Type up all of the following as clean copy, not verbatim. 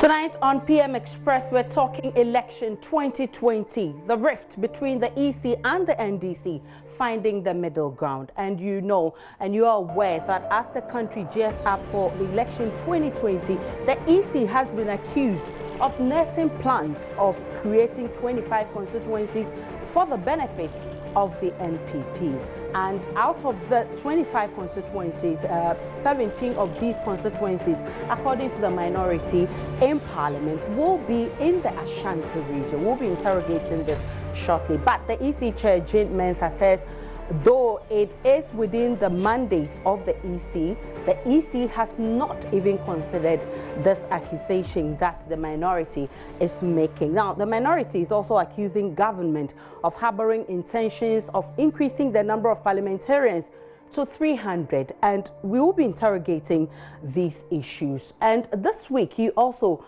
Tonight on PM Express, we're talking election 2020, the rift between the EC and the NDC, finding the middle ground. And you know, and you are aware that as the country gears up for the election 2020, the EC has been accused of nursing plans of creating 25 constituencies for the benefit of the NPP. And out of the 25 constituencies, 17 of these constituencies, according to the minority in Parliament, will be in the Ashanti region. We'll be interrogating this shortly. But the EC Chair, Jane Mensah, says though it is within the mandate of the EC has not even considered this accusation that the minority is making. Now, the minority is also accusing government of harboring intentions of increasing the number of parliamentarians to 300, and we will be interrogating these issues. And this week, you also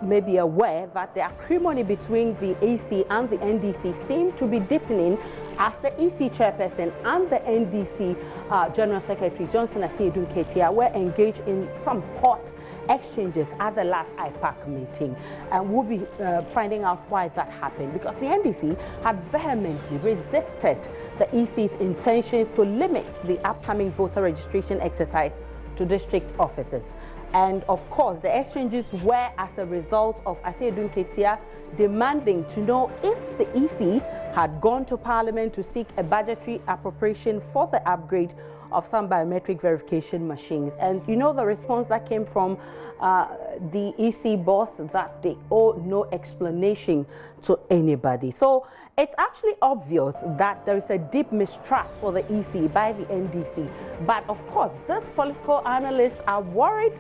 may be aware that the acrimony between the EC and the NDC seem to be deepening as the EC chairperson and the NDC General Secretary Johnson Asiedu Nketia were engaged in some hot exchanges at the last IPAC meeting. And we'll be finding out why that happened, because the NDC had vehemently resisted the EC's intentions to limit the upcoming voter registration exercise to district offices. And of course, the exchanges were as a result of Asiedu Nketia demanding to know if the EC had gone to Parliament to seek a budgetary appropriation for the upgrade of some biometric verification machines. And you know the response that came from the EC boss, that they owe no explanation to anybody. So it's actually obvious that there is a deep mistrust for the EC by the NDC. But of course, these political analysts are worried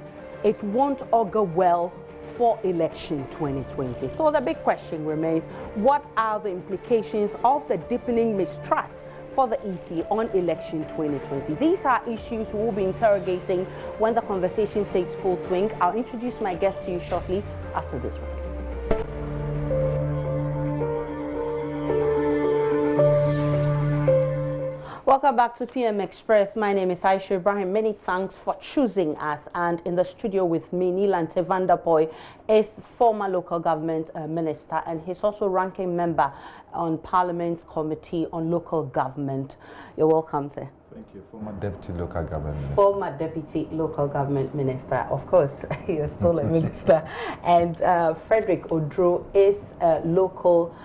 it won't augur well for election 2020. So the big question remains, what are the implications of the deepening mistrust for the EC on election 2020? These are issues we will be interrogating when the conversation takes full swing. I'll introduce my guest to you shortly after this one. Welcome back to PM Express. My name is Aisha Ibrahim. Many thanks for choosing us. And in the studio with me, Nilante Vanderpoy is former local government minister, and he's also ranking member on Parliament's Committee on Local Government. You're welcome, sir. Thank you. Former Deputy Local Government Minister. Former Deputy Local Government Minister. Of course, you're still a minister. And Frederick Odro is a local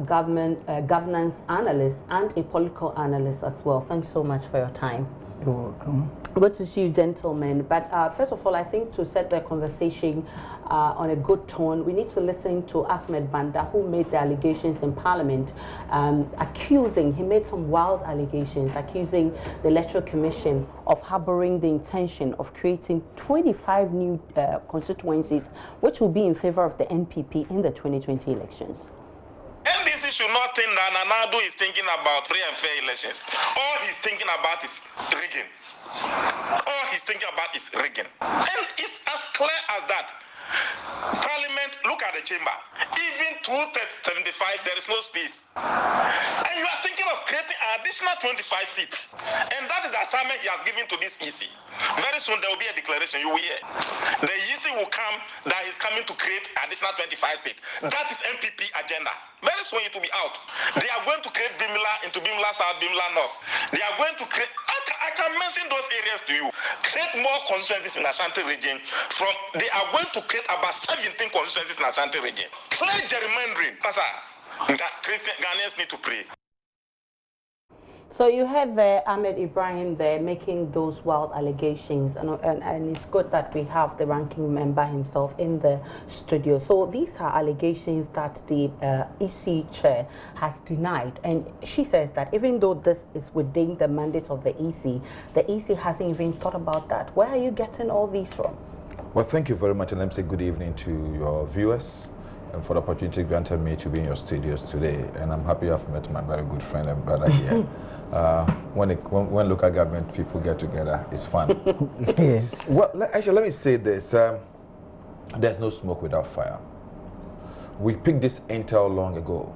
governance analyst and a political analyst as well. Thanks so much for your time. You're welcome. Good to see you, gentlemen. But first of all, I think to set the conversation on a good tone, we need to listen to Ahmed Banda, who made the allegations in Parliament, he made some wild allegations, accusing the Electoral Commission of harboring the intention of creating 25 new constituencies, which will be in favor of the NPP in the 2020 elections. NDC should not think that Nanado is thinking about free and fair elections. All he's thinking about is rigging. All he's thinking about is rigging. And it's as clear as that. Parliament, look at the chamber. Even 275, there is no space. And you are thinking of creating an additional 25 seats. And that is the assignment he has given to this EC. Very soon there will be a declaration, you will hear. The EC will come that he's coming to create additional 25 seats. That is NPP agenda. Very soon it will be out. They are going to create Bimla into Bimla South, Bimla North. They are going to create, I can mention those areas to you. Create more constituencies in Ashanti region. They are going to create about 17 constituencies in Ashanti region. Clear gerrymandering. Ghanaians need to pray. So you had there Ahmed Ibrahim there making those wild allegations, and it's good that we have the ranking member himself in the studio. So these are allegations that the EC chair has denied, and she says that even though this is within the mandate of the EC hasn't even thought about that. Where are you getting all these from? Well, thank you very much, and let me say good evening to your viewers, and for the opportunity granted me to be in your studios today. And I'm happy I've met my very good friend and brother here. When local government people get together, it's fun. Yes. Well, actually, let me say this. There's no smoke without fire. We picked this intel long ago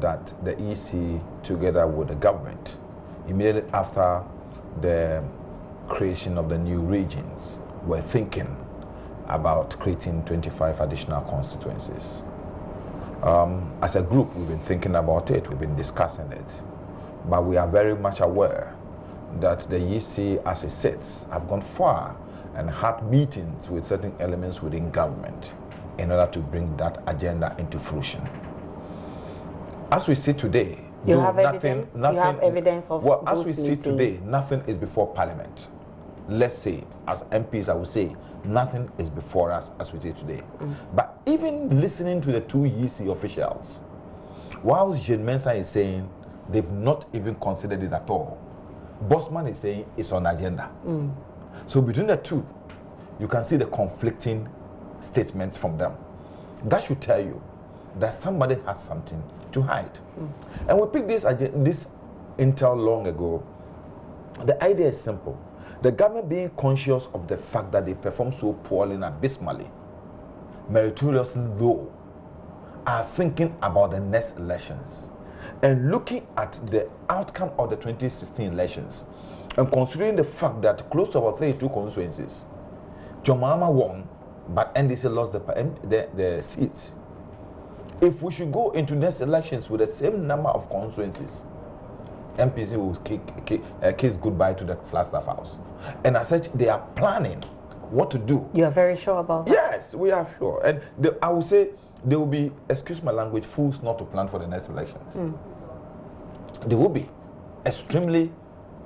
that the EC, together with the government, immediately after the creation of the new regions, were thinking about creating 25 additional constituencies. As a group, we've been thinking about it, we've been discussing it, but we are very much aware that the EC, as it sits, have gone far and had meetings with certain elements within government in order to bring that agenda into fruition. As we see today, you have evidence? You have evidence of well, as we those see meetings? today, nothing is before Parliament. Let's say, as MPs, I would say, nothing is before us as we see today. But even listening to the two EC officials, whilst Jean Mensa is saying they've not even considered it at all, Bosman is saying it's on agenda. So between the two, you can see the conflicting statements from them. That should tell you that somebody has something to hide. And we picked this intel long ago. The idea is simple. The government being conscious of the fact that they perform so poorly and abysmally, meritoriously low, are thinking about the next elections and looking at the outcome of the 2016 elections and considering the fact that close to about 32 constituencies, John Mahama won, but NDC lost the seats. If we should go into next elections with the same number of constituencies, MPC will kiss goodbye to the Flagstaff House. And as such, they are planning what to do. You are very sure about that? Yes, we are sure. And I would say there will be, excuse my language, fools not to plan for the next elections. They will be extremely,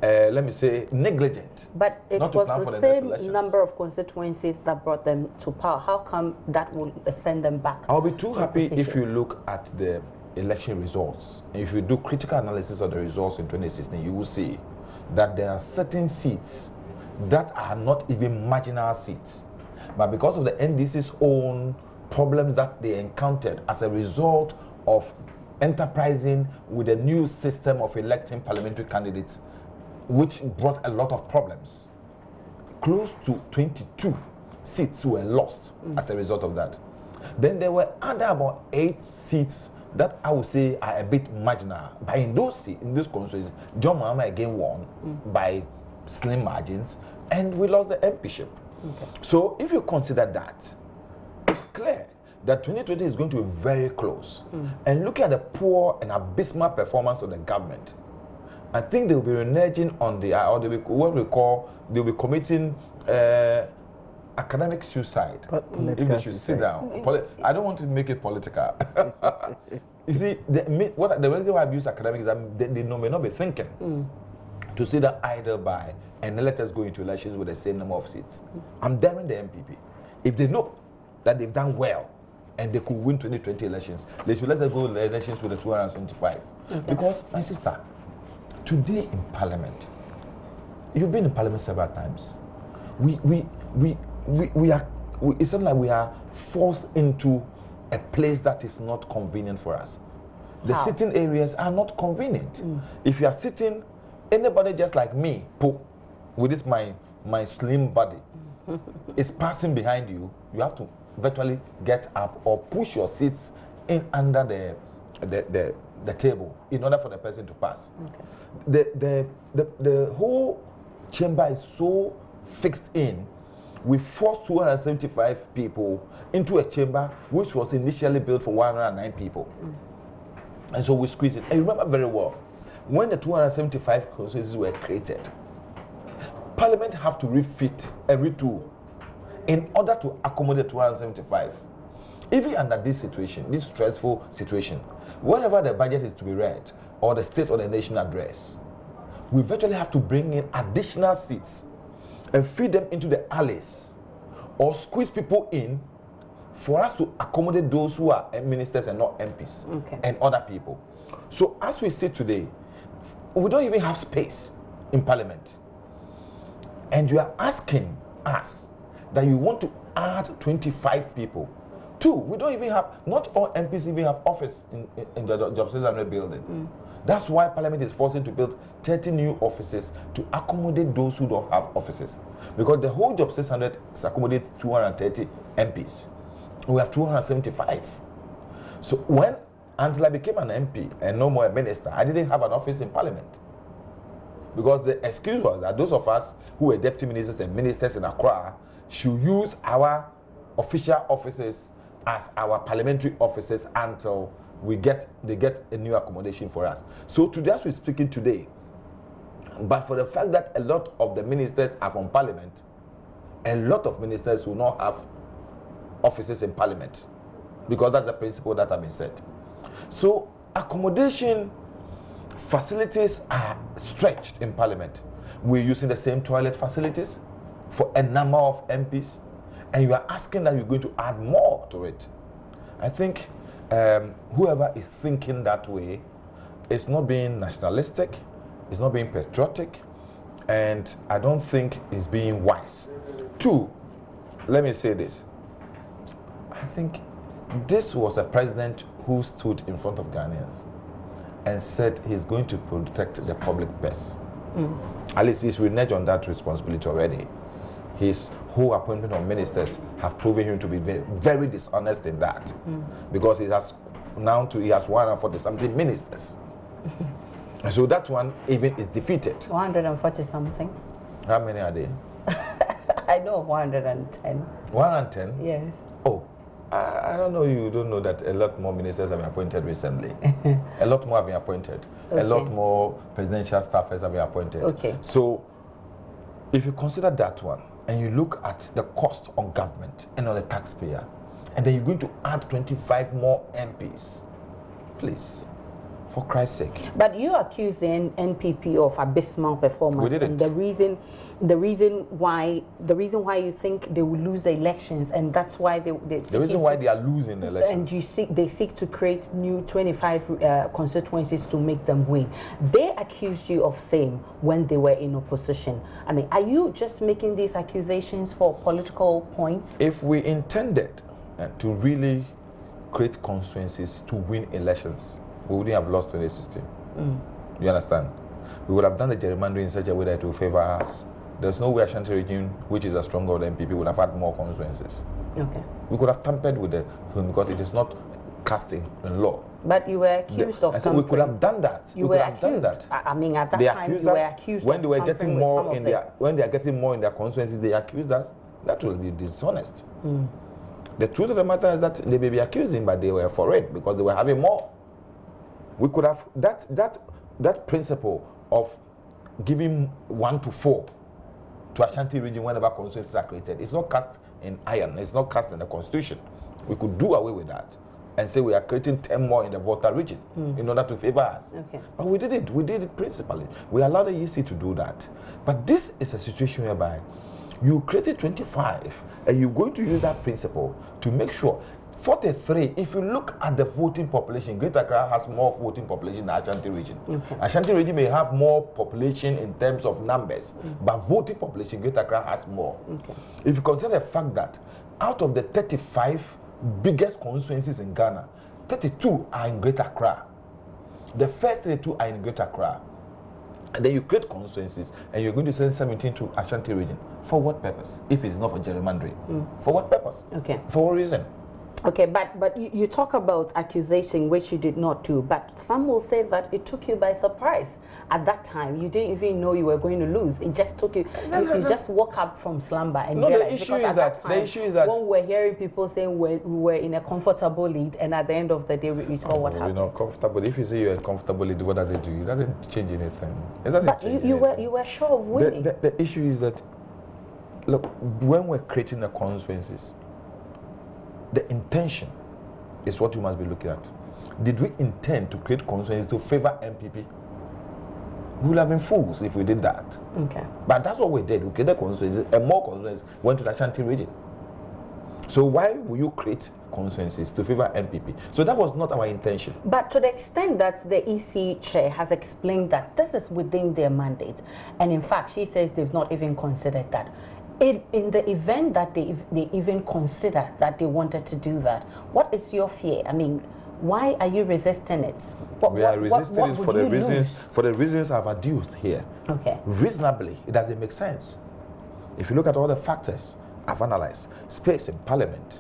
let me say, negligent. But it not to plan was for the the next same elections. number of constituencies that brought them to power. How come that will send them back? I'll be too happy if opposition? you look at the election results. If you do critical analysis of the results in 2016, you will see that there are certain seats that are not even marginal seats. But because of the NDC's own problems that they encountered as a result of enterprising with a new system of electing parliamentary candidates, which brought a lot of problems, close to 22 seats were lost as a result of that. Then there were other about 8 seats that I would say are a bit marginal. But in those seats, in those constituencies, John Mahama again won by slim margins, and we lost the MPship. So if you consider that, it's clear that 2020 is going to be very close. And looking at the poor and abysmal performance of the government, I think they'll be reneging on the, or they will, what we call, they'll be committing academic suicide. If they should sit down. I don't want to make it political. You see, the reason why I use academic is that they may not be thinking to sit down idle by and let us go into elections with the same number of seats. I'm daring the MPP. If they know that they've done well and they could win 2020 elections, they should let us go to the elections with the 275. Because, my sister, today in Parliament, you've been in Parliament several times. It's not like we are forced into a place that is not convenient for us. The sitting areas are not convenient. If you are sitting, anybody just like me, with this my slim body, is passing behind you, you have to virtually get up or push your seats in under the table in order for the person to pass. The whole chamber is so fixed in. We forced 275 people into a chamber which was initially built for 109 people. And so we squeezed it. I remember very well, when the 275 constituencies were created, Parliament have to refit every tool in order to accommodate 275. Even under this situation, this stressful situation, whenever the budget is to be read, or the state or the nation address, we virtually have to bring in additional seats and feed them into the alleys or squeeze people in for us to accommodate those who are ministers and not MPs and other people. So as we sit today, we don't even have space in Parliament. And you are asking us that you want to add 25 people. 2, we don't even have, not all MPs even have office in the Job 600 building. That's why Parliament is forcing to build 30 new offices to accommodate those who don't have offices. Because the whole Job 600 is accommodate 230 MPs. We have 275. So until I became an MP and no more a minister, I didn't have an office in Parliament. Because the excuse was that those of us who were deputy ministers and ministers in Accra should use our official offices as our parliamentary offices until they get a new accommodation for us. So today, as we're speaking today, but for the fact that a lot of the ministers are from parliament, a lot of ministers will not have offices in parliament, because that's the principle that has been set. So accommodation facilities are stretched in parliament. We're using the same toilet facilities for a number of MPs, and you are asking that you're going to add more to it. I think whoever is thinking that way is not being nationalistic, is not being patriotic, and I don't think is being wise. Two, let me say this. I think this was a president who stood in front of Ghanaians and said he's going to protect the public purse. At least he's reneged on that responsibility already. His whole appointment of ministers have proven him to be very, very dishonest in that, because he has 140 something ministers. So that one even is defeated. 140 something. How many are they? I know of 110. 110? Yes. Oh, I don't know. You don't know that a lot more ministers have been appointed recently. A lot more have been appointed. Okay. A lot more presidential staffers have been appointed. Okay. So if you consider that one and you look at the cost on government and on the taxpayer, and then you're going to add 25 more MPs, please, for Christ's sake. But you accused the NPP of abysmal performance. We did it. And the reason why you think they will lose the elections, and that's why they the reason why they are losing the elections. And they seek to create new 25 constituencies to make them win. They accused you of same when they were in opposition. I mean, are you just making these accusations for political points? If we intended to really create constituencies to win elections, we wouldn't have lost 2016. You understand? We would have done the gerrymandering in such a way that it will favor us. There's no way Ashanti region, which is a stronger than NPP, would have had more constituencies. Okay. We could have tampered with the film because it is not casting in law. But you were accused of tampering. tampering. We could have done that. You were accused. I mean, at that time, you were accused when of they were getting more in their when they are getting more in their constituencies, they accused us. That will be dishonest. The truth of the matter is that they may be accusing, but they were for it because they were having more. We could have that principle of giving 1 to 4 to Ashanti region whenever constituencies are created. It's not cast in iron. It's not cast in the constitution. We could do away with that and say we are creating 10 more in the Volta region in order to favor us. Okay. But we did it. We did it principally. We allowed the EC to do that. But this is a situation whereby you created 25 and you're going to use that principle to make sure 43, if you look at the voting population, Greater Accra has more voting population than Ashanti region. Okay. Ashanti region may have more population in terms of numbers, but voting population, Greater Accra has more. Okay. If you consider the fact that out of the 35 biggest constituencies in Ghana, 32 are in Greater Accra. The first 32 are in Greater Accra. And then you create constituencies and you're going to send 17 to Ashanti region. For what purpose? If it's not for gerrymandering. For what purpose? Okay. For what reason? Okay, but you talk about accusation, which you did not do, but some will say that it took you by surprise. At that time, you didn't even know you were going to lose. It just took you, you just woke up from slumber and realized. The issue is that, the issue is that when we're hearing people saying we were in a comfortable lead, and at the end of the day, we saw what happened. You're not comfortable. If you say you're in a comfortable lead, what does it do? It doesn't change anything. It doesn't but change you anything. were sure of winning. The issue is that, look, when we're creating the constituencies, the intention is what you must be looking at. Did we intend to create constituencies to favor NPP? We would have been fools if we did that. Okay. But that's what we did. We created constituencies, and more constituencies went to the Ashanti region. So why will you create constituencies to favor NPP? So that was not our intention. But to the extent that the EC chair has explained that this is within their mandate, and in fact, she says they've not even considered that. In the event that they even consider that they wanted to do that, what is your fear? I mean, why are you resisting it? We are resisting it for the reasons I've adduced here. Okay. Reasonably, it doesn't make sense. If you look at all the factors I've analyzed, space in Parliament,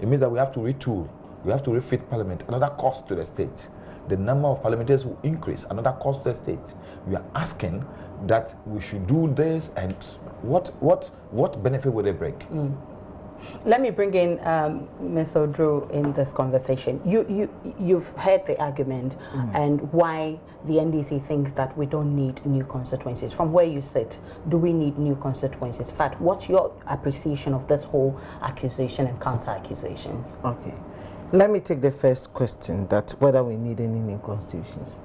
it means that we have to retool, we have to refit Parliament, another cost to the state. The number of parliamentarians will increase, another cost to the state. We are asking that we should do this, and what benefit will they bring? Let me bring in Ms. Odru in this conversation. You've heard the argument and why the NDC thinks that we don't need new constituencies. From where you sit, do we need new constituencies? In fact, what's your appreciation of this whole accusation and counter-accusations? Okay. Let me take the first question, that whether we need any new constitutions.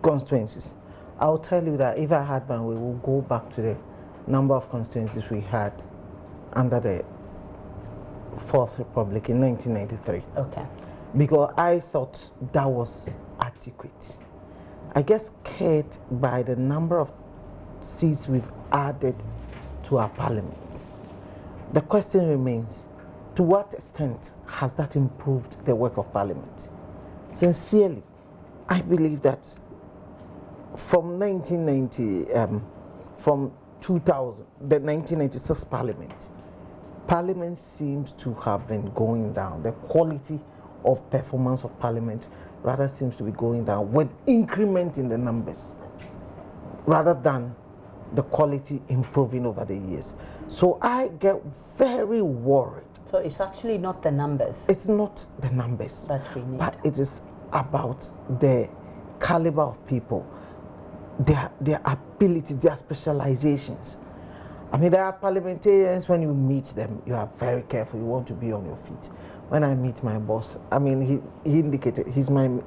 Constituencies. I'll tell you that if I had one, we will go back to the number of constituencies we had under the Fourth Republic in 1993. Okay. Because I thought that was adequate. I get scared by the number of seats we've added to our parliaments. The question remains, to what extent has that improved the work of parliament? Sincerely, I believe that from 1990, from 2000, the 1996 Parliament seems to have been going down. The quality of performance of Parliament rather seems to be going down with increment in the numbers, rather than the quality improving over the years. So I get very worried. So it's actually not the numbers. It's not the numbers, that we need, but it is about the caliber of people, their ability, their specializations. I mean, there are parliamentarians, when you meet them, you are very careful, you want to be on your feet. When I meet my boss, I mean, he indicated, he's my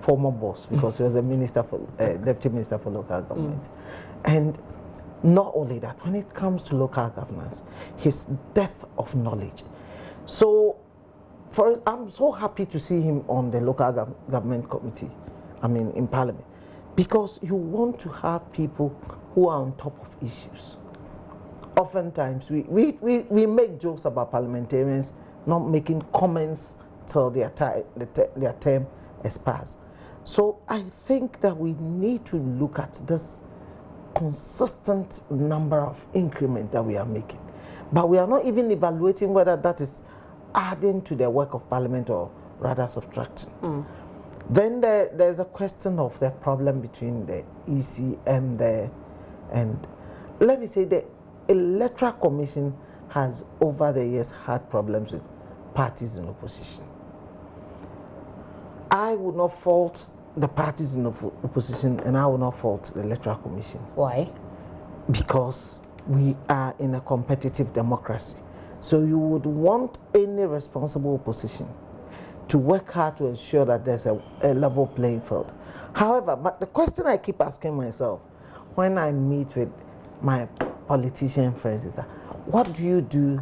former boss because he was a minister for, deputy minister for local government. And not only that, when it comes to local governance, his depth of knowledge. So, I'm so happy to see him on the local government committee, I mean, in parliament, because you want to have people who are on top of issues. Oftentimes, we make jokes about parliamentarians not making comments till their term expires. So I think that we need to look at this consistent number of increment that we are making. But we are not even evaluating whether that is adding to the work of parliament or rather subtracting. Then there's a question of the problem between the EC and let me say the Electoral Commission has over the years had problems with parties in opposition. I would not fault the parties in opposition, and I will not fault the Electoral Commission. Why? Because we are in a competitive democracy. So you would want any responsible opposition to work hard to ensure that there's a level playing field. However, but the question I keep asking myself when I meet with my politician friends is that, what do you do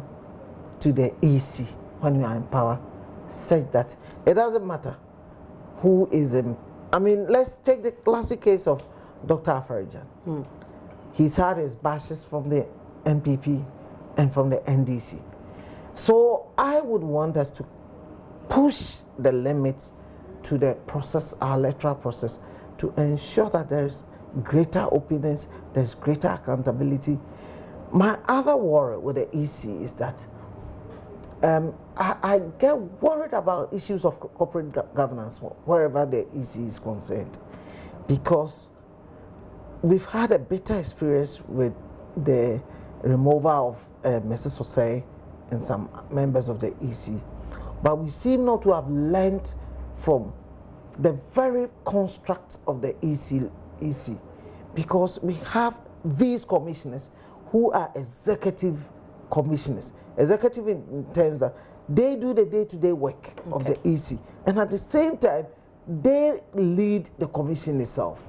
to the EC when you are in power such that it doesn't matter who is in. I mean, let's take the classic case of Dr. Afarijan. He's had his bashes from the MPP and from the NDC. So I would want us to push the limits to the process, our electoral process, to ensure that there's greater openness, there's greater accountability. My other worry with the EC is that I get worried about issues of corporate governance wherever the EC is concerned, because we've had a bitter experience with the removal of Mrs. Osei and some members of the EC, but we seem not to have learned from the very construct of the EC, because we have these commissioners who are executive commissioners. Executive in terms that they do the day-to-day work of the EC, and at the same time, they lead the commission itself.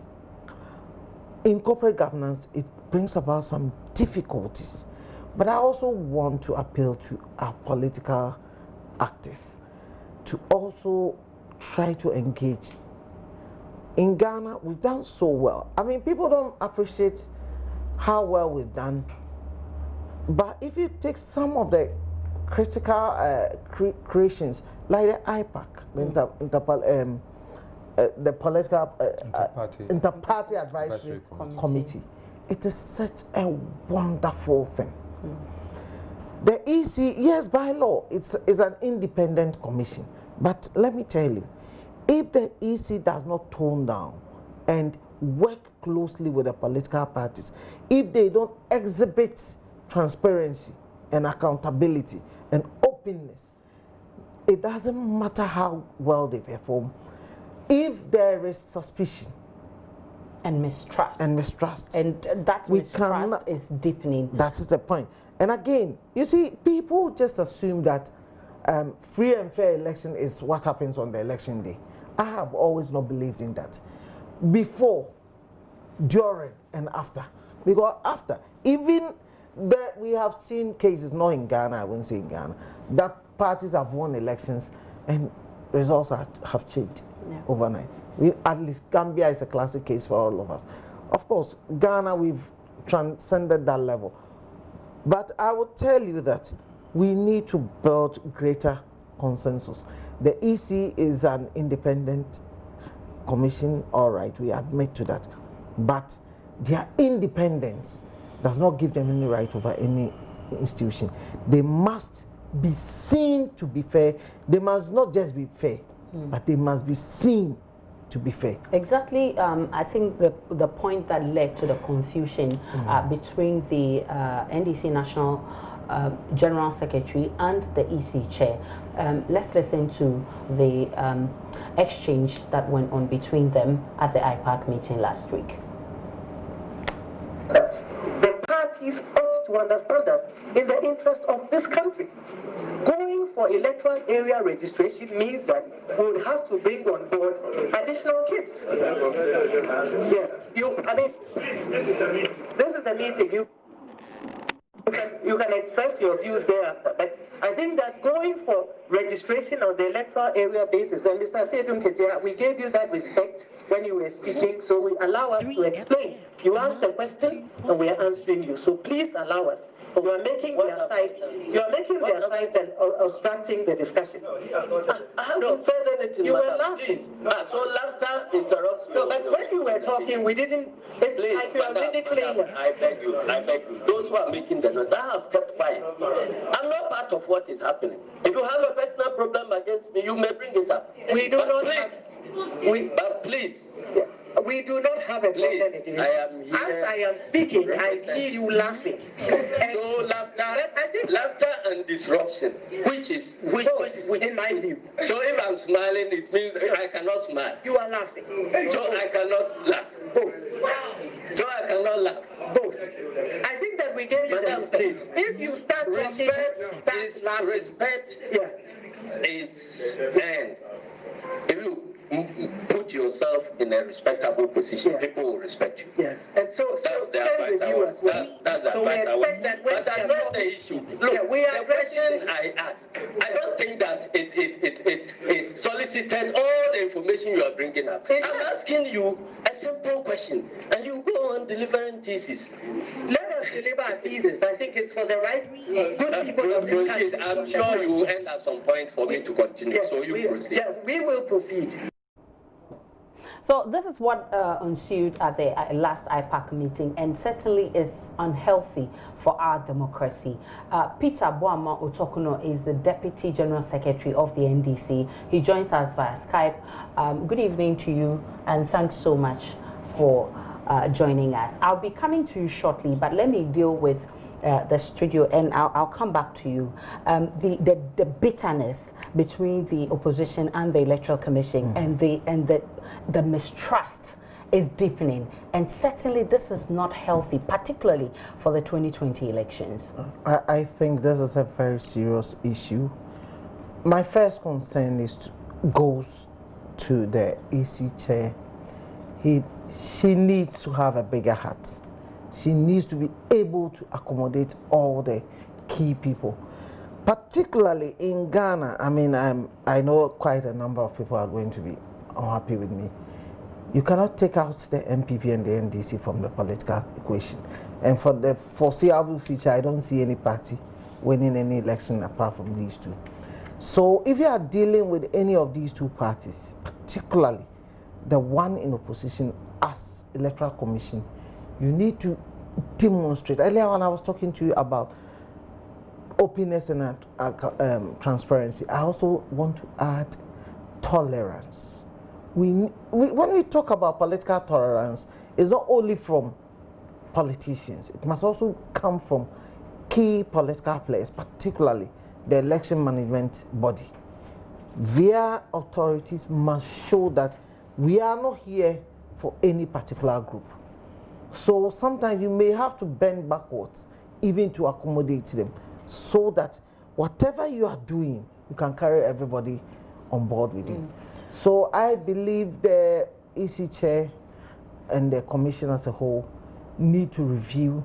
In corporate governance, it brings about some difficulties, but I also want to appeal to our political actors to also try to engage. In Ghana, we've done so well. I mean, people don't appreciate how well we've done, but if you take some of the critical creations, like the IPAC, the political Inter-Party Advisory Committee, it is such a wonderful thing. The EC, yes, by law, it's an independent commission, but let me tell you, if the EC does not tone down and work closely with the political parties, if they don't exhibit transparency, and accountability and openness. It doesn't matter how well they perform. If there is suspicion and mistrust, and that mistrust is deepening. That's the point. And again, you see, people just assume that free and fair election is what happens on the election day. I have always not believed in that. Before, during, and after. Because after, even that we have seen cases, not in Ghana, I wouldn't say in Ghana, that parties have won elections and results have changed overnight. At least Gambia is a classic case for all of us. Of course, Ghana, we've transcended that level. But I will tell you that we need to build greater consensus. The EC is an independent commission, all right, we admit to that. But their independence does not give them any right over any institution. They must be seen to be fair. They must not just be fair, but they must be seen to be fair. Exactly. I think the point that led to the confusion between the NDC National General Secretary and the EC Chair. Let's listen to the exchange that went on between them at the IPAC meeting last week. The parties ought to understand us in the interest of this country. Going for electoral area registration means that we would have to bring on board additional kids. Yes, this is a meeting. This is a meeting. You can express your views thereafter, but I think that going for registration on the electoral area basis, and Mr. Sedun Ketia, we gave you that respect when you were speaking, so we allow us to explain. You asked a question and we are answering you, so please allow us. You are making their sides and obstructing the discussion. I haven't said anything. You were laughing. So laughter interrupts. No, but when you were talking, we didn't. It's please, like you are ridiculing us. I beg you. Those who are making the noise, I have kept quiet. I'm not part of what is happening. If you have a personal problem against me, you may bring it up. We do not have. But please. We do not have a problem against you. As I am speaking, I see you laughing. So laughter and disruption, which in my view. So if I'm smiling, it means I cannot smile. You are laughing. So I cannot laugh. Both. So I cannot laugh. Both. I think that we gave you the please. If you start laughing, respect is end. If you put yourself in a respectable position, people will respect you. Yes, and so that's the advice I want. That's the advice I want. But I know the issue. Look, the question I asked, I don't think that it solicited all the information you are bringing up. I'm asking you a simple question, and you go on delivering thesis. Let us deliver a thesis. I think it's for the right good people of this country. I'm sure you will end at some point for me to continue. Yes, so you proceed. Yes, we will proceed. So this is what ensued at the last IPAC meeting, and certainly is unhealthy for our democracy. Peter Boama Otokuno is the Deputy General Secretary of the NDC. He joins us via Skype. Good evening to you, and thanks so much for joining us. I'll be coming to you shortly, but let me deal with the studio, and I'll come back to you. The bitterness between the opposition and the Electoral Commission, and the mistrust is deepening, and certainly this is not healthy, particularly for the 2020 elections. I think this is a very serious issue. My first concern goes to the EC chair. She needs to have a bigger heart. She needs to be able to accommodate all the key people, particularly in Ghana. I mean, I know quite a number of people are going to be unhappy with me. You cannot take out the MPP and the NDC from the political equation. And for the foreseeable future, I don't see any party winning any election apart from these two. So if you are dealing with any of these two parties, particularly the one in opposition as Electoral Commission, you need to demonstrate. Earlier when I was talking to you about openness and transparency, I also want to add tolerance. When we talk about political tolerance, it's not only from politicians. It must also come from key political players, particularly the election management body, their authorities must show that we are not here for any particular group. So sometimes you may have to bend backwards even to accommodate them, so that whatever you are doing, you can carry everybody on board with you. So I believe the EC chair and the commission as a whole need to review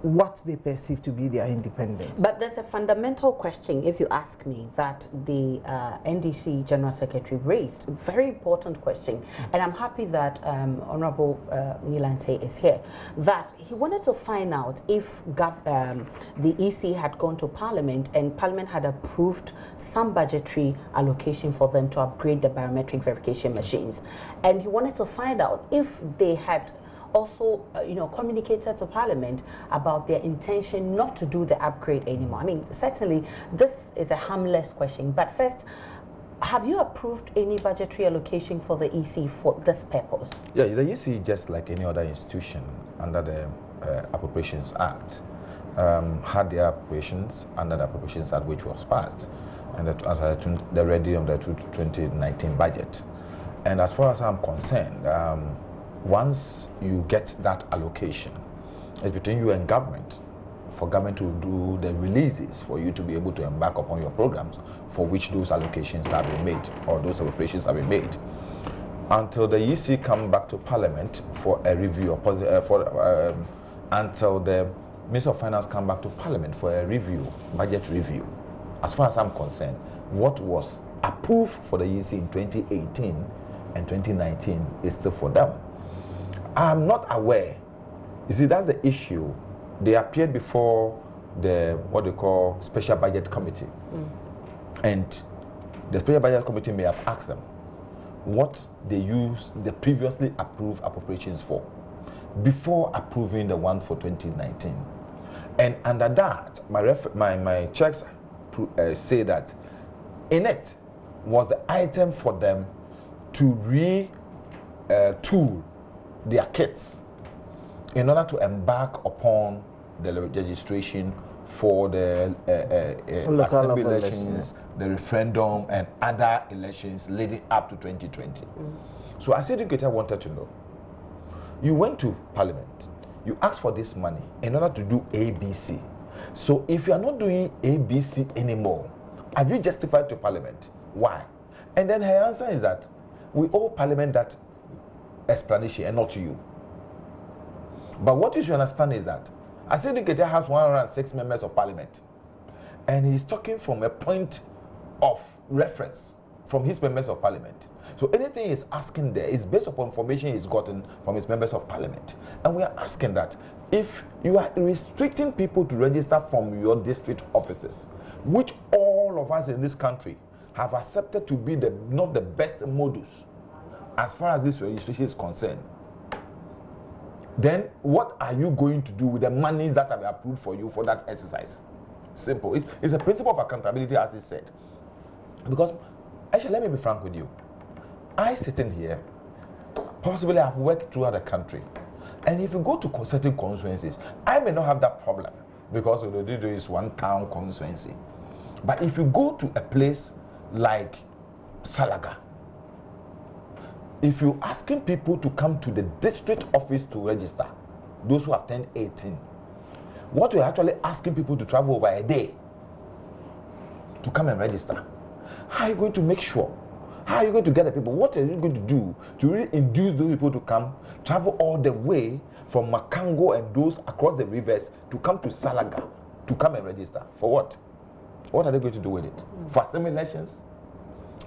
what they perceive to be their independence. But there's a fundamental question, if you ask me, that the NDC General Secretary raised. A very important question. And I'm happy that Honorable Nilante is here. That he wanted to find out if the EC had gone to Parliament and Parliament had approved some budgetary allocation for them to upgrade the biometric verification machines. And he wanted to find out if they had also, communicated to Parliament about their intention not to do the upgrade anymore. I mean, certainly this is a harmless question, but first, have you approved any budgetary allocation for the EC for this purpose? Yeah, the EC, just like any other institution under the Appropriations Act, had their appropriations under the Appropriations Act, which was passed, and the ready of the 2019 budget. And as far as I'm concerned, once you get that allocation, it's between you and government, for government to do the releases for you to be able to embark upon your programs for which those allocations have been made, or those appropriations have been made. Until the EC come back to Parliament for a review, until the Minister of Finance come back to Parliament for a review, budget review, as far as I'm concerned, what was approved for the EC in 2018 and 2019 is still for them. I'm not aware. You see, that's the issue. They appeared before the, what they call, Special Budget Committee. And the Special Budget Committee may have asked them what they used the previously approved appropriations for before approving the one for 2019. And under that, my checks say that in it was the item for them to retool their kits in order to embark upon the registration for the assembly elections, the referendum, and other elections leading up to 2020. So as educator wanted to know, you went to Parliament, you asked for this money in order to do ABC. So if you are not doing ABC anymore, have you justified to Parliament? Why? And then her answer is that we owe Parliament that explanation and not to you. But what you should understand is that as educator has 106 members of Parliament, and he's talking from a point of reference from his members of Parliament. So anything he's asking there is based upon information he's gotten from his members of Parliament. And we are asking that if you are restricting people to register from your district offices, which all of us in this country have accepted to be not the best modus as far as this registration is concerned, then what are you going to do with the monies that have been approved for you for that exercise? Simple. It's a principle of accountability, as he said. Because, actually, let me be frank with you. I sitting here, possibly I've worked throughout the country. And if you go to certain constituencies, I may not have that problem because what they do is one town constituency. But if you go to a place like Salaga, if you're asking people to come to the district office to register, those who have turned 18, what you're actually asking people to travel over a day to come and register, how are you going to make sure? How are you going to get the people? What are you going to do to really induce those people to come, travel all the way from Makango and those across the rivers to come to Salaga to come and register? For what? What are they going to do with it? For assembly elections?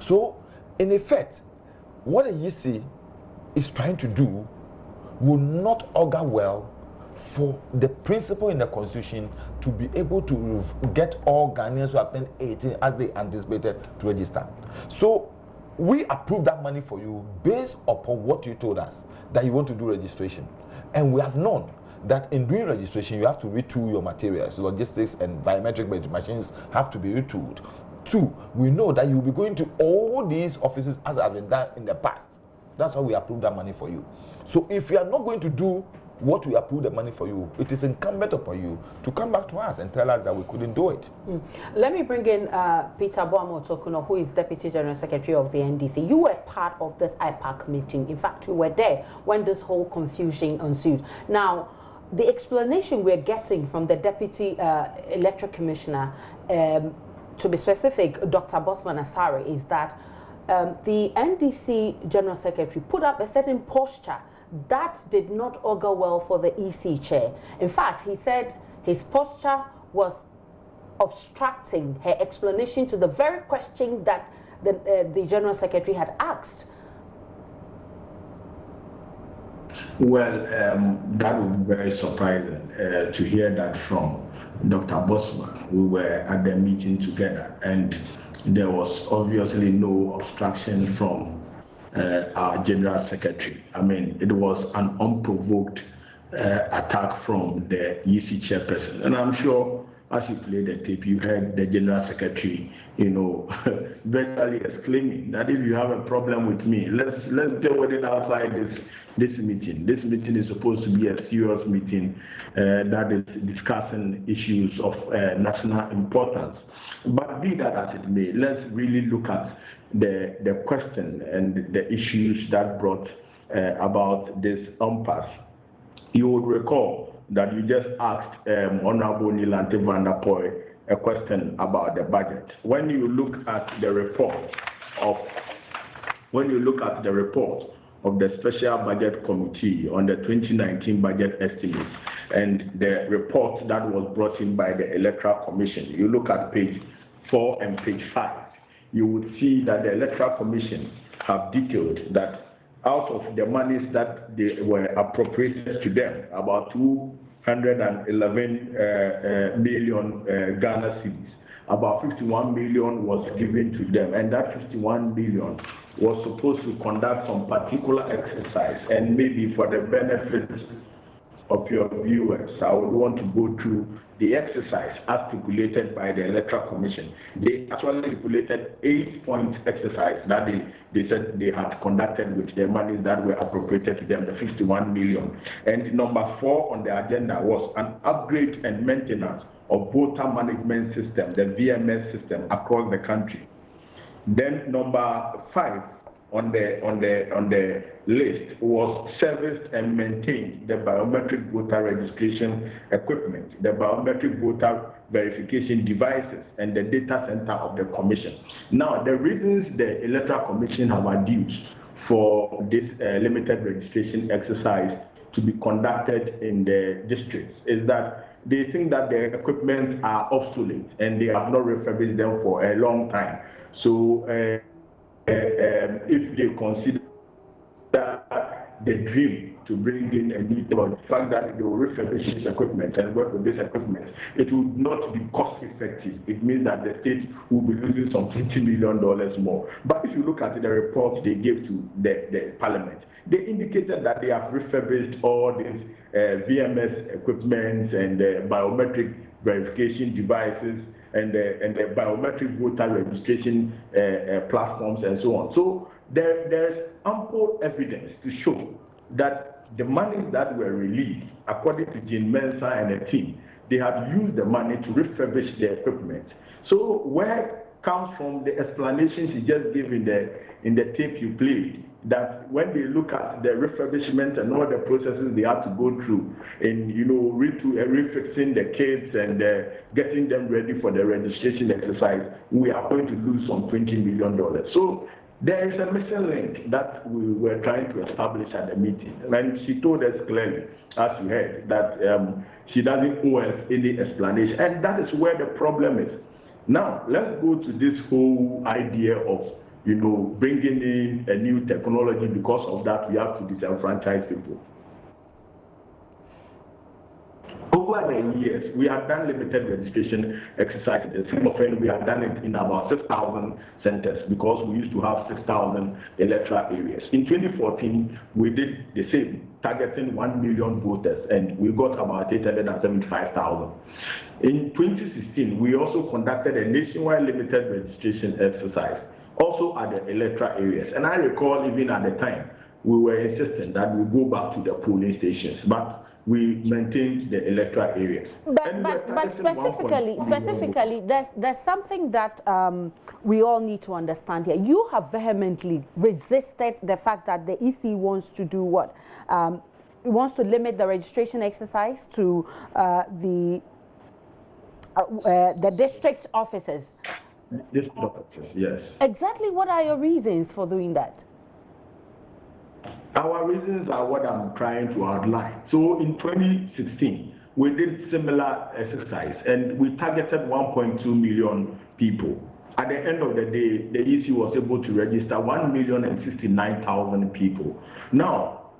So, in effect, what the EC is trying to do will not augur well for the principle in the Constitution to be able to get all Ghanaians who have turned 18 as they anticipated to register. So we approve that money for you based upon what you told us, that you want to do registration. And we have known that in doing registration, you have to retool your materials. Logistics and biometric machines have to be retooled. 2, we know that you'll be going to all these offices as have been done in the past. That's why we approved that money for you. So if you are not going to do what we approve the money for you, it is incumbent upon you to come back to us and tell us that we couldn't do it. Let me bring in Peter Boamo Tokuno, who is Deputy General Secretary of the NDC. You were part of this IPAC meeting. In fact, you were there when this whole confusion ensued. Now, the explanation we're getting from the Deputy Electoral Commissioner, to be specific, Dr. Bosman Asare, is that the NDC General Secretary put up a certain posture that did not augur well for the EC chair. In fact, he said his posture was obstructing her explanation to the very question that the General Secretary had asked. Well, that would be very surprising to hear that from Dr. Bosman. We were at the meeting together, and there was obviously no obstruction from our General Secretary. I mean, it was an unprovoked attack from the EC chairperson. And I'm sure as you played the tape, you heard the General Secretary, virtually exclaiming that if you have a problem with me, let's deal with it outside this meeting. This meeting is supposed to be a serious meeting that is discussing issues of national importance. But be that as it may, let's really look at the question and the issues that brought about this impasse. You would recall that you just asked Honorable Nilante van der Poy a question about the budget. When you look at the report of the Special Budget Committee on the 2019 budget estimates and the report that was brought in by the Electoral Commission, you look at page 4 and page 5, you would see that the Electoral Commission have detailed that out of the monies that they were appropriated to them, about 211 million Ghana cedis, about 51 million was given to them, and that 51 million was supposed to conduct some particular exercise. And maybe for the benefit of your viewers, I would want to go through the exercise as stipulated by the Electoral Commission. They actually stipulated 8-point exercise that they said they had conducted with the monies that were appropriated to them, the 51 million. And number 4 on the agenda was an upgrade and maintenance of voter management system, the VMS system, across the country. Then number 5 on the list was serviced and maintained the biometric voter registration equipment, the biometric voter verification devices, and the data center of the commission. Now, the reasons the Electoral Commission have adduced for this limited registration exercise to be conducted in the districts is that they think that the equipment are obsolete and they have not refurbished them for a long time. So if they consider the dream to bring in a new the fact that they will refurbish this equipment and work with this equipment, it would not be cost effective. It means that the state will be losing some $50 million more. But if you look at the report they gave to the parliament, they indicated that they have refurbished all these VMS equipment and biometric verification devices and the biometric voter registration platforms and so on. So there's ample evidence to show that the money that were released, according to Jane Mensah and her team, they have used the money to refurbish the equipment. So where comes from the explanations you just gave in the tape you played, that when they look at the refurbishment and all the processes they have to go through in, refixing the kids and getting them ready for the registration exercise, we are going to lose some $20 million. So there is a missing link that we were trying to establish at the meeting. And she told us clearly, as you heard, that she doesn't owe us any explanation. And that is where the problem is. Now, let's go to this whole idea of bringing in a new technology. Because of that, we have to disenfranchise people. Over the years, we have done limited registration exercises. We have done it in about 6,000 centers because we used to have 6,000 electoral areas. In 2014, we did the same, targeting 1 million voters, and we got about 875,000. In 2016, we also conducted a nationwide limited registration exercise, also at the electoral areas. And I recall even at the time, we were insisting that we go back to the polling stations. But we maintained the electoral areas. But specifically, there's something that we all need to understand here. You have vehemently resisted the fact that the EC wants to do what? It wants to limit the registration exercise to the district offices. District offices, yes. Exactly what are your reasons for doing that? Our reasons are what I'm trying to outline. So in 2016, we did similar exercise and we targeted 1.2 million people. At the end of the day, the EC was able to register 1,069,000 people. Now,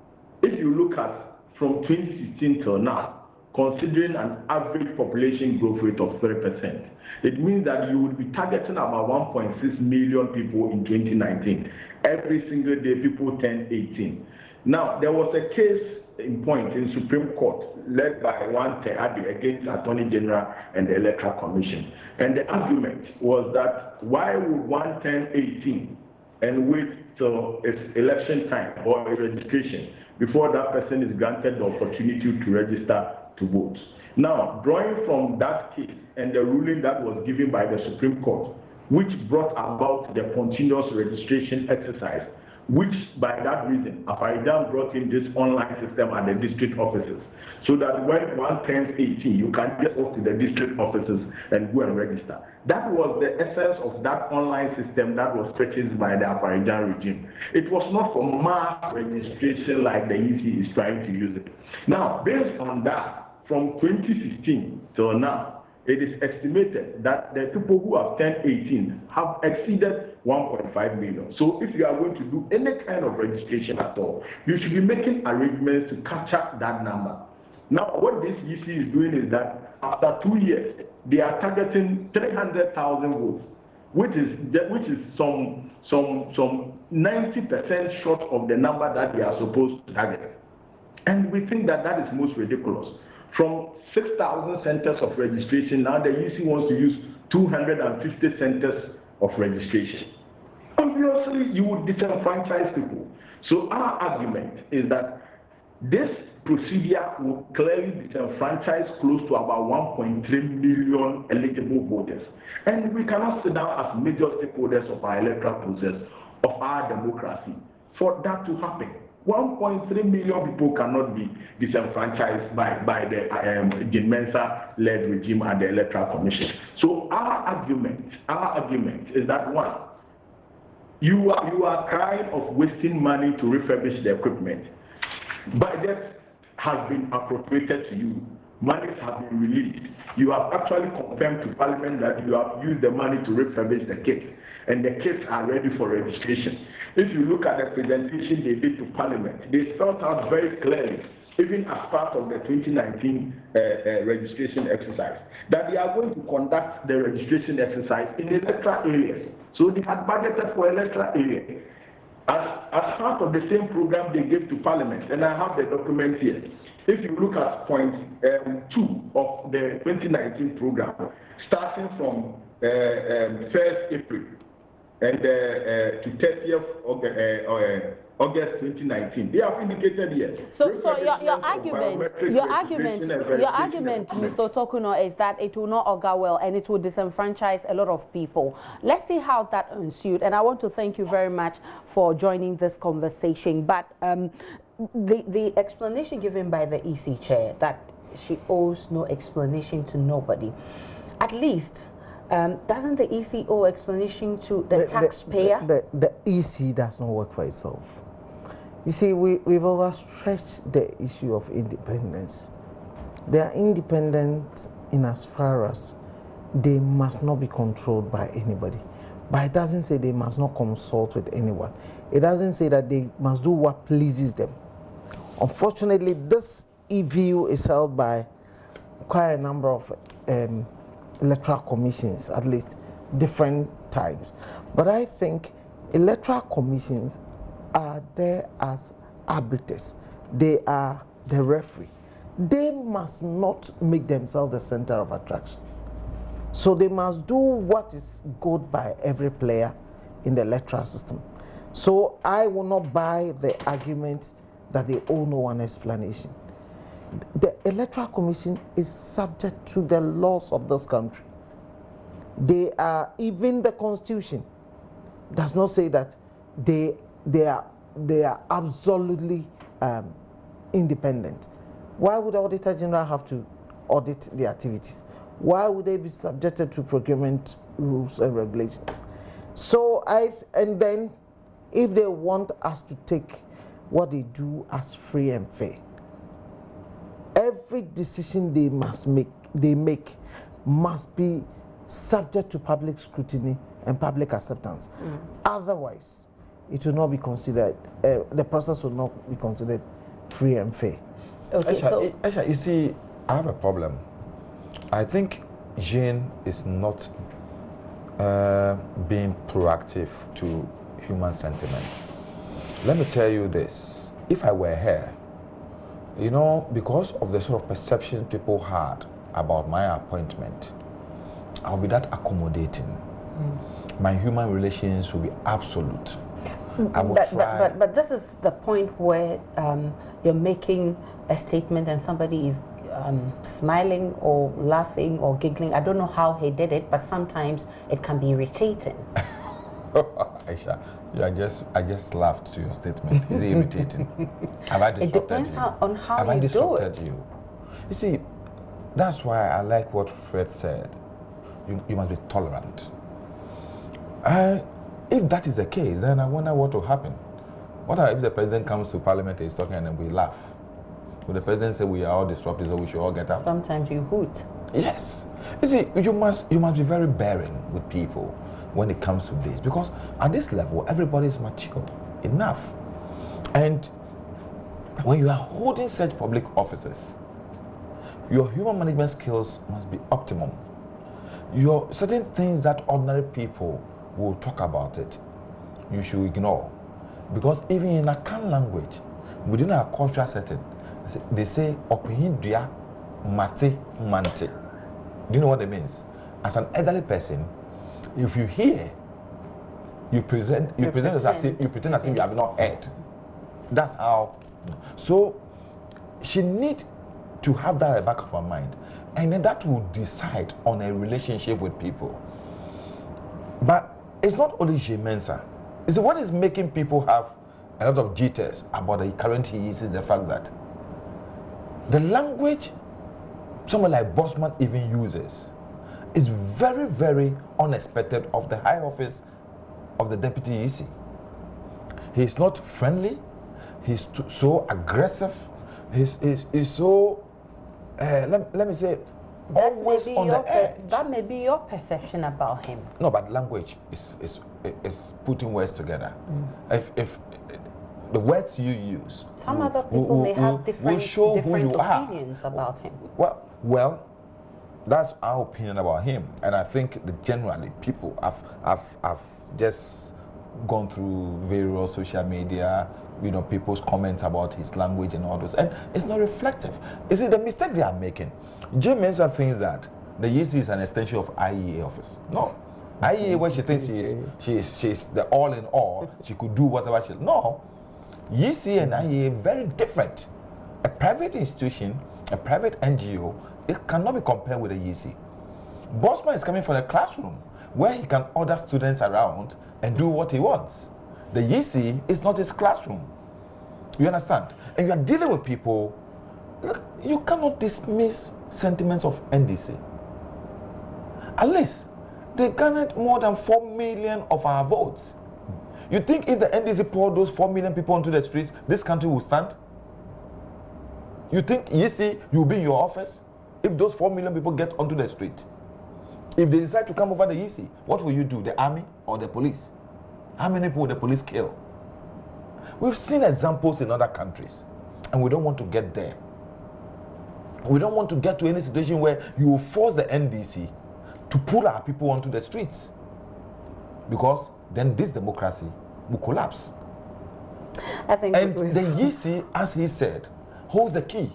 if you look at from 2016 till now, considering an average population growth rate of 3%, it means that you would be targeting about 1.6 million people in 2019. Every single day, people turn 18. Now, there was a case in point in Supreme Court led by one Tehadi against Attorney General and the Electoral Commission. And the argument was that why would one turn 18 and wait till it's election time or registration before that person is granted the opportunity to register to vote? Now, drawing from that case and the ruling that was given by the Supreme Court, which brought about the continuous registration exercise, which by that reason, Afaridan brought in this online system at the district offices, so that when one turns 18, you can get off to the district offices and go and register. That was the essence of that online system that was purchased by the Afaridan regime. It was not for mass registration like the EC is trying to use it. Now, based on that, from 2016 till now, it is estimated that the people who have turned 18 have exceeded 1.5 million. So if you are going to do any kind of registration at all, you should be making arrangements to capture that number. Now, what this EC is doing is that after 2 years, they are targeting 300,000 votes, which is some 90% short of the number that they are supposed to target. And we think that that is most ridiculous. From 6,000 centers of registration, now the EC wants to use 250 centers of registration. Obviously, you would disenfranchise people. So our argument is that this procedure will clearly disenfranchise close to about 1.3 million eligible voters. And we cannot sit down as major stakeholders of our electoral process, of our democracy, for that to happen. 1.3 million people cannot be disenfranchised by the Jim Mensah-led regime and the Electoral Commission. So our argument is that one, you are kind of wasting money to refurbish the equipment. Budget has been appropriated to you. Monies have been released. You have actually confirmed to Parliament that you have used the money to refurbish the kits, and the kits are ready for registration. If you look at the presentation they did to Parliament, they spelled out very clearly, even as part of the 2019 registration exercise, that they are going to conduct the registration exercise in electoral areas. So they had budgeted for electoral areas. As part of the same program they gave to Parliament, and I have the document here. If you look at point 2 of the 2019 program, starting from 1st April and to 30th August 2019, they have indicated here. So your argument, Mr. Tokuno, is that it will not augur well and it will disenfranchise a lot of people. Let's see how that ensued. And I want to thank you very much for joining this conversation. But the explanation given by the EC chair that she owes no explanation to nobody, at least doesn't the EC owe explanation to the taxpayer? The EC does not work for itself. You see, we've overstretched the issue of independence. They are independent in as far as they must not be controlled by anybody. But it doesn't say they must not consult with anyone. It doesn't say that they must do what pleases them. Unfortunately, this view is held by quite a number of electoral commissions, at least different times. But I think electoral commissions are there as arbiters. They are the referee. They must not make themselves the center of attraction. So they must do what is good by every player in the electoral system. So I will not buy the argument that they owe no one explanation. The Electoral Commission is subject to the laws of this country. They are, even the Constitution does not say that they are absolutely independent. Why would the Auditor General have to audit the activities? Why would they be subjected to procurement rules and regulations? So and then if they want us to take what they do as free and fair, every decision they make must be subject to public scrutiny and public acceptance. Otherwise, it will not be considered, the process will not be considered free and fair. Okay, Aisha, you see, I have a problem. I think Jane is not being proactive to human sentiments. Let me tell you this. If I were her, you know, because of the sort of perception people had about my appointment, I'll be that accommodating. My human relations will be absolute. I will try. But this is the point where you're making a statement and somebody is smiling or laughing or giggling. I don't know how he did it, but sometimes it can be irritating. Aisha, I just laughed to your statement. Is it irritating? Have I disrupted you? It depends on how Have you I disrupted do it. you? You see, that's why I like what Fred said. You must be tolerant. If that is the case, then I wonder what will happen. What if the president comes to parliament and is talking and then we laugh? Will the president say we are all disrupted, so we should all get up? Sometimes you hoot. Yes. You see, you must be very bearing with people when it comes to this, because at this level, everybody is mature enough. And when you are holding such public offices, your human management skills must be optimum. Your certain things that ordinary people will talk about it, you should ignore. Because even in a Akan language, within our cultural setting, they say opindia mate mante. Do you know what it means? As an elderly person, if you hear, you pretend as if you have not heard. That's how. So she need to have that at the back of her mind, and then that will decide on a relationship with people. But it's not only Mensa. It's what is making people have a lot of jitters about the current EC is the fact that the language someone like Bosman even uses is very, very unexpected of the high office of the deputy EC. He's not friendly. He's so aggressive. He's so, let me say, always on the edge. That may be your perception about him. No, but language is putting words together. If the words you use, some other people may have different opinions about him. Well, that's our opinion about him, and I think that generally people have just gone through various social media, people's comments about his language and all those, and it's not reflective. You see, the mistake they are making, Jim Mensah thinks that the EC is an extension of IEA office. No, IEA, where she thinks she's the all in all, she could do whatever she. No, EC and IEA very different. A private institution, a private NGO, it cannot be compared with the EC. Bosman is coming from a classroom where he can order students around and do what he wants. The EC is not his classroom. You understand? And you are dealing with people. Look, you cannot dismiss sentiments of NDC. At least they garnered more than 4 million of our votes. You think if the NDC poured those 4 million people onto the streets, this country will stand? You think EC, you'll be in your office if those 4 million people get onto the street? If they decide to come over the EC, what will you do? The army or the police? How many people will the police kill? We've seen examples in other countries, and we don't want to get there. We don't want to get to any situation where you will force the NDC to pull our people onto the streets, because then this democracy will collapse. I think and the EC, as he said, holds the key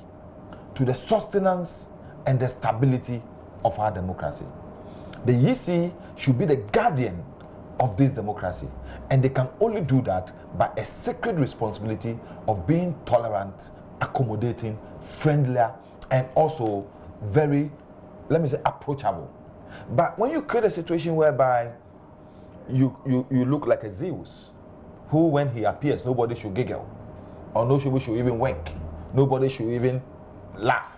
to the sustenance and the stability of our democracy. The EC should be the guardian of this democracy, and they can only do that by a sacred responsibility of being tolerant accommodating, friendlier, and also very, let me say, approachable. But when you create a situation whereby you look like a Zeus, who when he appears, nobody should giggle, or nobody should even wink, nobody should even laugh,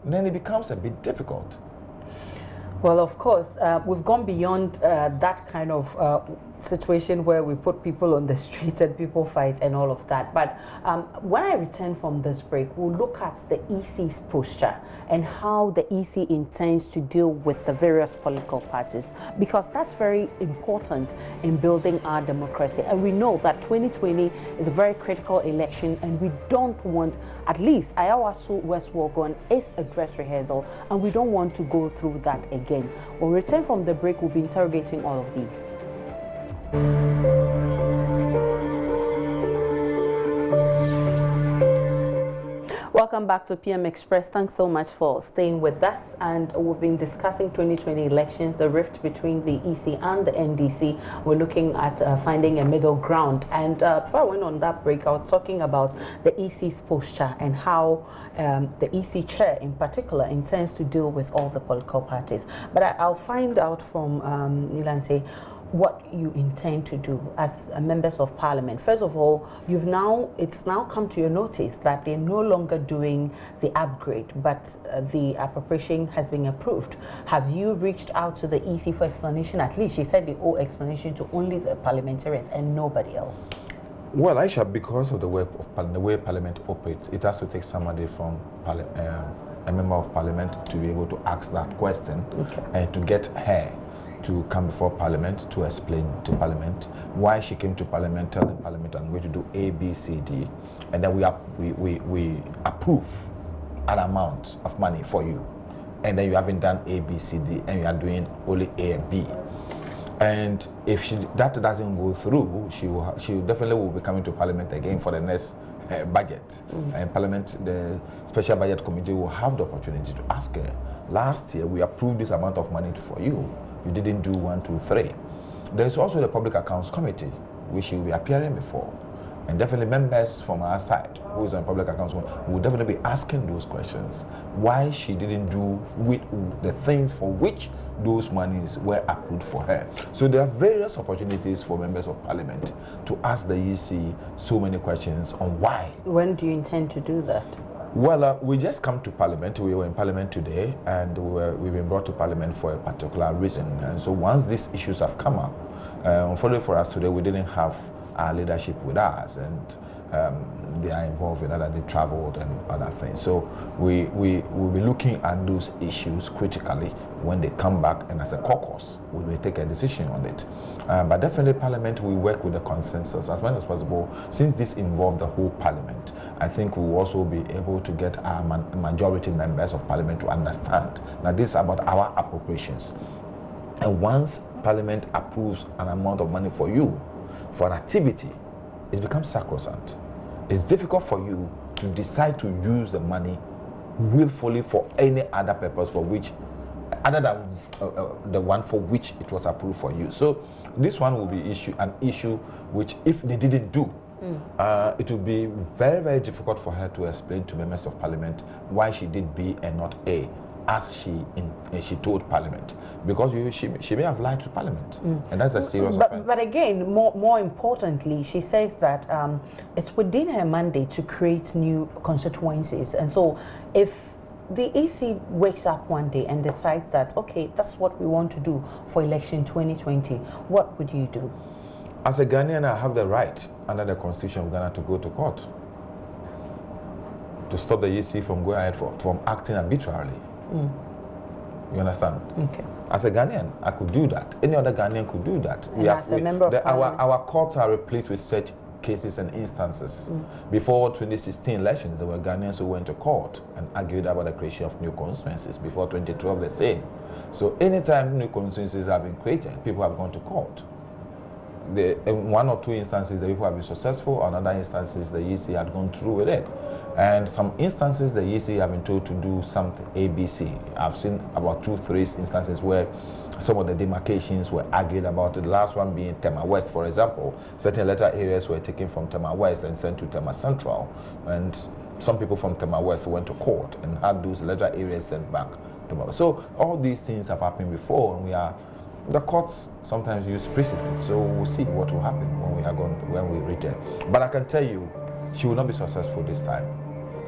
then it becomes a bit difficult. Well, of course, we've gone beyond that kind of situation where we put people on the streets and people fight and all of that. But when I return from this break, we'll look at the EC's posture and how the EC intends to deal with the various political parties, because that's very important in building our democracy. And we know that 2020 is a very critical election, and we don't want, at least Ayawaso West Wogon is a dress rehearsal, and we don't want to go through that again. When we return from the break, we'll be interrogating all of these. Welcome back to PM Express. Thanks so much for staying with us. And we've been discussing 2020 elections, the rift between the EC and the NDC. We're looking at finding a middle ground. And before I went on that break, I was talking about the EC's posture and how the EC chair in particular intends to deal with all the political parties. But I'll find out from Nilante what you intend to do as members of parliament. First of all, it's now come to your notice that they're no longer doing the upgrade, but the appropriation has been approved. Have you reached out to the EC for explanation? At least she said the owe explanation to only the parliamentarians and nobody else. Well, Aisha, because of the way Parliament operates, it has to take somebody from a member of Parliament to be able to ask that question, okay, and to get her to come before Parliament to explain to Parliament why she came to Parliament, telling Parliament I'm going to do A, B, C, D, and then we approve an amount of money for you, and then you haven't done A, B, C, D, and you are doing only A and B. And if that doesn't go through, she definitely will be coming to Parliament again for the next budget. And Parliament, the Special Budget Committee, will have the opportunity to ask her, last year we approved this amount of money for you. You didn't do 1, 2, 3. There's also the Public Accounts Committee, which she will be appearing before. And definitely members from our side, who is on Public Accounts, will definitely be asking those questions. Why she didn't do with the things for which those monies were approved for her. So there are various opportunities for members of Parliament to ask the EC so many questions on why. When do you intend to do that? Well, we just come to Parliament. We were in Parliament today, and we've been brought to Parliament for a particular reason. And so once these issues have come up, unfortunately for us today, we didn't have our leadership with us, and they are involved in other, they traveled and other things. So we will be looking at those issues critically when they come back, and as a caucus, we will take a decision on it. But definitely Parliament will work with the consensus as much as possible. Since this involved the whole Parliament, I think we will also be able to get our majority members of Parliament to understand that this is about our appropriations. And once Parliament approves an amount of money for you, for an activity, it becomes sacrosanct. It's difficult for you to decide to use the money willfully for any other purpose for which, other than the one for which it was approved for you. So this one will be an issue which, if they didn't do, it would be very, very difficult for her to explain to members of Parliament why she did B and not A, as she told Parliament, because she may have lied to Parliament, and that's a serious offense. But again, more importantly, she says that it's within her mandate to create new constituencies, and so if the EC wakes up one day and decides that, okay, that's what we want to do for election 2020, what would you do? As a Ghanaian, I have the right under the Constitution of Ghana to go to court to stop the EC from going ahead from acting arbitrarily. You understand? Okay. As a Ghanaian, I could do that. Any other Ghanaian could do that. Our courts are replete with such cases and instances. Before 2016 elections, there were Ghanaians who went to court and argued about the creation of new constituencies. Before 2012, the same. So anytime new constituencies have been created, people have gone to court. In 1 or 2 instances, the people have been successful. In other instances, the EC had gone through with it. And some instances, the EC have been told to do something ABC. I've seen about 2, 3 instances where some of the demarcations were argued about it. The last one being Tema West, for example. Certain electoral areas were taken from Tema West and sent to Tema Central. And some people from Tema West went to court and had those electoral areas sent back. So all these things have happened before, and the courts sometimes use precedent. So we'll see what will happen when we reach there. But I can tell you, she will not be successful this time.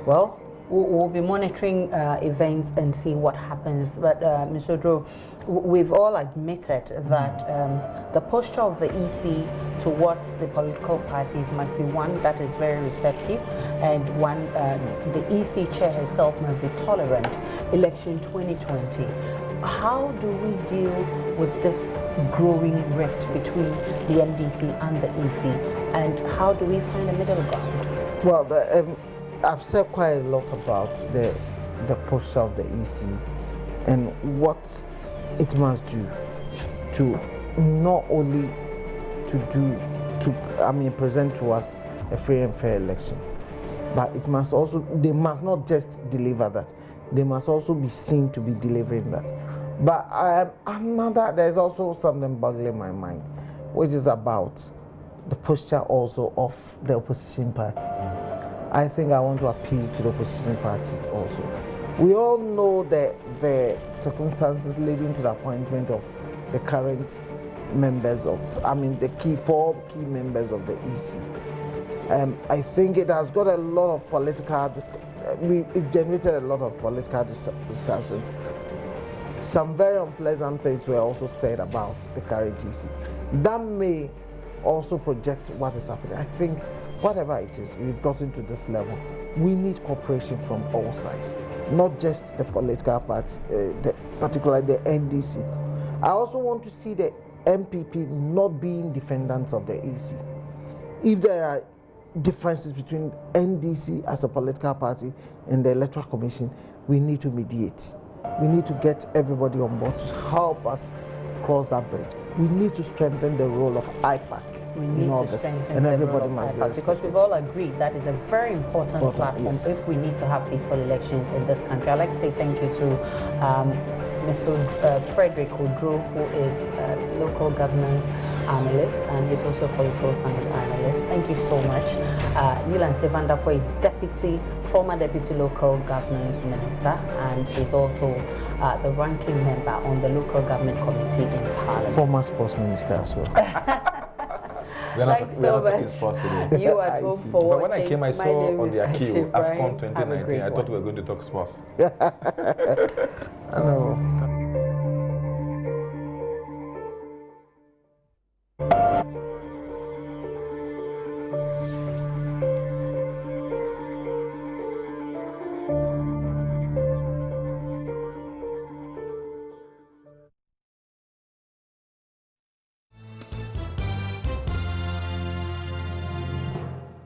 Well, we'll be monitoring events and see what happens. But Mr. Odro, we've all admitted that the posture of the EC towards the political parties must be one that is very receptive, and one the EC chair herself must be tolerant. Election 2020. How do we deal with this growing rift between the NDC and the EC, and how do we find a middle ground? Well, I've said quite a lot about the posture of the EC and what it must do to not only present to us a free and fair election, but it must also, they must not just deliver that, they must also be seen to be delivering that. But there's also something boggling my mind, which is about the posture also of the opposition party. I think I want to appeal to the opposition party also. We all know the circumstances leading to the appointment of the current members of, the four key members of the EC. I think it has got a lot of political, it generated a lot of political discussions. Some very unpleasant things were also said about the current EC. That may also project what is happening. I think whatever it is, we've gotten to this level. We need cooperation from all sides, not just the political party, particularly the NDC. I also want to see the MPP not being defendants of the EC. If there are differences between NDC as a political party and the Electoral Commission, we need to mediate. We need to get everybody on board to help us cross that bridge. We need to strengthen the role of IPAC. We need to strengthen and the everybody role of must be IPAC, because we've all agreed that is a very important platform if we need to have peaceful elections in this country. I'd like to say thank you to Mr. Frederick Odro, who is local governance analyst, and he's also a political science analyst. Thank you so much. Yolande Vanderpoel is former deputy local governance minister, and he's also the ranking member on the local government committee in Parliament. Former sports minister as well. We are not talking sports today. You at home for But when I came, I saw on their queue, AFCON 2019, I thought we were going to talk sports. I know.